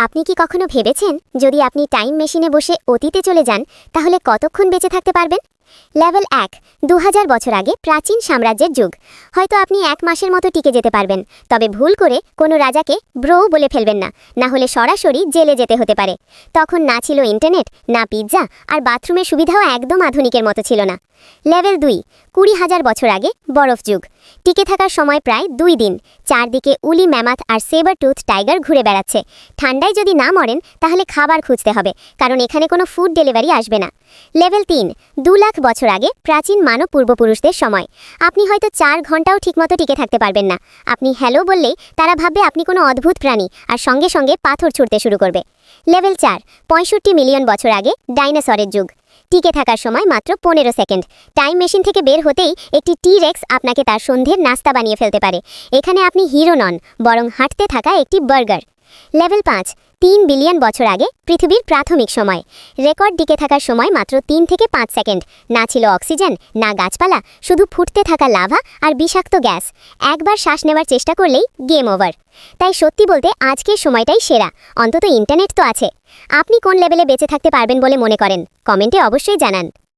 আপনি কি কখনো ভেবেছেন যদি আপনি টাইম মেশিনে বসে অতীতে চলে যান তাহলে কতক্ষণ বেঁচে থাকতে পারবেন? লেভেল 1, 2000 বছর আগে প্রাচীন সাম্রাজ্যের যুগ। হয়তো আপনি 1 মাসের মতো টিকে যেতে পারবেন, তবে ভুল করে কোনো রাজাকে ব্রো বলে ফেলবেন না, না হলে সরাসরি জেলে যেতে হতে পারে। তখন না ছিল ইন্টারনেট, না পিৎজা, আর বাথরুমের সুবিধাও একদম আধুনিকের মতো ছিল না। লেভেল 2, 20,000 বছর আগে বরফ যুগ। টিকে থাকার সময় প্রায় 2 দিন। চারদিকে উলি ম্যামাথ আর সেবার টুথ টাইগার ঘুরে বেড়াচ্ছে। ঠান্ডায় যদি না মরেন তাহলে খাবার খুঁজতে হবে, কারণ এখানে কোনো ফুড ডেলিভারি আসবে না। লেভেল 3, 2 লাখ বছর আগে প্রাচীন মানব পূর্বপুরুষদের সময়। আপনি হয়তো 4 ঘন্টাও ঠিকমতো টিকে থাকতে পারবেন না। আপনি হ্যালো বললেই তারা ভাববে আপনি কোনো অদ্ভুত প্রাণী, আর সঙ্গে সঙ্গে পাথর ছুঁড়তে শুরু করবে। লেভেল 4, 65 মিলিয়ন বছর আগে ডাইনোসরের যুগ। টিকে থাকার সময় মাত্র 15 সেকেন্ড। টাইম মেশিন থেকে বের হতেই একটি টি-রেক্স আপনাকে তার সন্ধ্যের নাস্তা বানিয়ে ফেলতে পারে। এখানে আপনি হিরো নন, বরং হাঁটতে থাকা একটি বার্গার। লেভেল 5, 3 বিলিয়ন বছর আগে পৃথিবীর প্রাথমিক সময়। রেকর্ড টিকে থাকার সময় মাত্র 3 থেকে 5 সেকেন্ড। না ছিল অক্সিজেন, না গাছপালা, শুধু ফুটতে থাকা লাভা আর বিষাক্ত গ্যাস। একবার শ্বাস নেওয়ার চেষ্টা করলেই গেম ওভার। তাই সত্যি বলতে আজকের সময়টাই সেরা, অন্তত ইন্টারনেট তো আছে। আপনি কোন লেভেলে বেঁচে থাকতে পারবেন বলে মনে করেন? কমেন্টে অবশ্যই জানান।